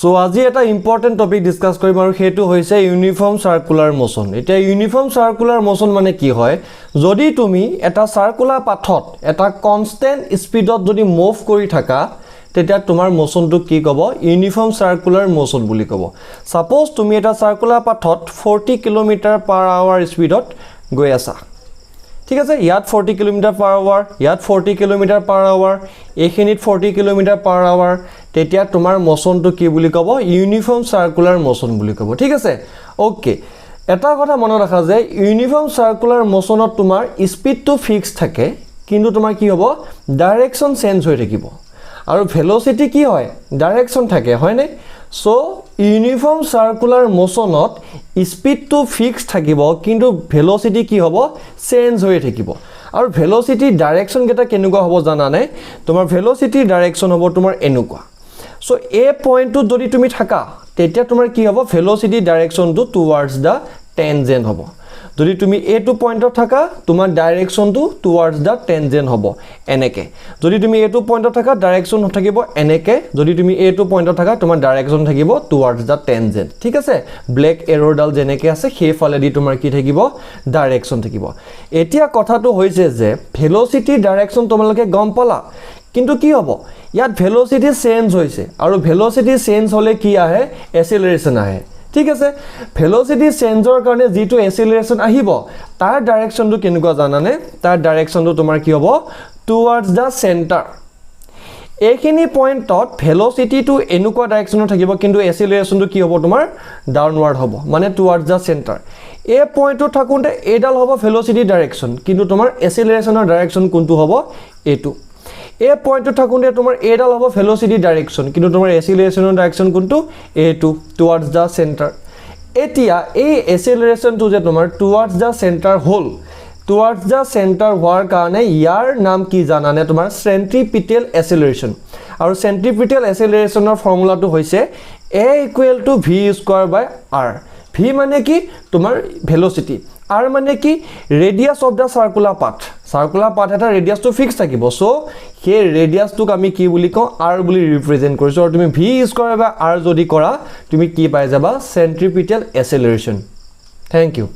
so আজি এটা important topic discuss কৰিম আৰু হেতু হৈছে ইউনিফৰ্ম সাৰ্কুলাৰ মোশন এতিয়া ইউনিফৰ্ম সাৰ্কুলাৰ মোশন মানে কি হয় যদি তুমি এটা সাৰ্কুলাৰ পাথত এটা কনস্ট্যান্ট স্পিডত যদি মুভ কৰি থাকা তেতিয়া তোমাৰ মোশনটো কি ক'ব ইউনিফৰ্ম সাৰ্কুলাৰ মোশন বুলি ক'ব সাপোজ তুমি এটা সাৰ্কুলাৰ পাথত 40 km/h স্পিডত গৈ আছা ঠিক আছে ইয়াত 40 km/h ইয়াত 40 km/h এইখিনিত 40 km/h তেতিয়া তোমাৰ মোশনটো কি বুলি ক'ব ইউনিফৰ্ম সাৰ্কুলাৰ মোশন বুলি ক'ব ঠিক আছে ওকে এটা কথা মনত ৰাখা যে ইউনিফৰ্ম সাৰ্কুলাৰ মোশনত তোমাৰ স্পিডটো ফিক্স থাকে কিন্তু তোমাৰ কি হ'ব ডাইৰেকশন চেঞ্জ হৈ থাকিব আৰু ভেলোসিটি কি হয় ডাইৰেকশন থাকে হয় নে সো ইউনিফৰ্ম সাৰ্কুলাৰ মোশনত স্পিডটো ফিক্স থাকিব কিন্তু ভেলোসিটি কি হ'ব চেঞ্জ হৈ থাকিব আৰু ভেলোসিটি ডাইৰেকশন কেটা কেনেকুৱা হ'ব জানা নে তোমাৰ ভেলোসিটি ডাইৰেকশন হ'ব তোমাৰ এনেকুৱা সো এ পইণ্টটো যদি তুমি থাকা তেতিয়া তোমাৰ কি হ'ব ভেলোসিটি ডাইৰেকশনটো টুৱাৰ্ডছ দা টেনজেন্ট হ'ব যদি তুমি এটো পইণ্টত থাকা তোমাৰ ডাইৰেকশনটো টুৱাৰ্ডছ দা টেনজেন্ট হ'ব এনেকে যদি তুমি এটো পইণ্টত থাকা ডাইৰেকশন থাকিব এনেকে যদি তুমি এটো পইণ্টত থাকা তোমাৰ ডাইৰেকশন থাকিব টুৱাৰ্ডছ দা টেনজেন্ট ঠিক আছে ব্লেক এৰোডাল যেনেকে আছে হেফালেদি তোমাৰ কি থাকিব ডাইৰেকশন থাকিব এতিয়া কথাটো হৈছে যে ভেলোসিটি ডাইৰেকশন তোমালোকে গম পালা কিন্তু কি হ'ব ইয়াত ভেলোসিটি চেঞ্জ হৈছে আৰু ভেলোসিটি চেঞ্জ হলে কি আহে এসিলাৰেশন আহে ঠিক আছে ভেলোসিটি চেঞ্জৰ কাৰণে যেটো এসিলাৰেশন আহিব তাৰ ডাইৰেকশনটো কেনেকুৱা জানানে তাৰ ডাইৰেকশনটো তোমাৰ কি হ'ব টুৱাৰ্ডছ দা সেন্টাৰ এইখিনি পইণ্টত ভেলোসিটিটো এনেকুৱা ডাইৰেকশনত থাকিব কিন্তু এসিলাৰেশনটো কি হ'ব তোমাৰ ডাউনৱাৰ্ড হ'ব মানে টুৱাৰ্ডছ দা সেন্টাৰ এই পইণ্টটো থাকুতে এডাল হ'ব ভেলোসিটি ডাইৰেকশন কিন্তু তোমাৰ এসিলাৰেশনৰ ডাইৰেকশন কোনটো হ'ব এটো এই পইণ্টটো থাকুতে তোমাৰ এডাল হ'ব ভেলোসিটি ডাইৰেকশন কিন্তু তোমাৰ এসিলাৰেশনৰ ডাইৰেকশন কোনটো এটো টুৱাৰ্ডছ দা সেন্টাৰ এতিয়া এই এসিলাৰেশনটো যে তোমাৰ টুৱাৰ্ডছ দা সেন্টাৰ হ'ল টুৱাৰ্ডছ দা সেন্টাৰ হোৱাৰ কাৰণে ইয়াৰ নাম কি জানানে তোমাৰ সেন্ট্ৰিপিটেল এসিলাৰেশন আৰু সেন্ট্ৰিপিটেল এসিলাৰেশনৰ ফৰ্মুলাটো হৈছে a = v²/r v মানে কি তোমাৰ ভেলোসিটি r মানে কি ৰেডিয়াস অফ দা সাৰ্কুলাৰ পাথ এটা ৰেডিয়াসটো ফিক্স থাকিব সো সেই ৰেডিয়াসটোক আমি কি বুলি কওঁ r বুলি ৰিপ্ৰেজেন্ট কৰিছো আৰু তুমি v²/r যদি কৰা তুমি কি পাই যাবা সেন্ট্ৰিপিটেল এসিলাৰেশন থ্যাংক ইউ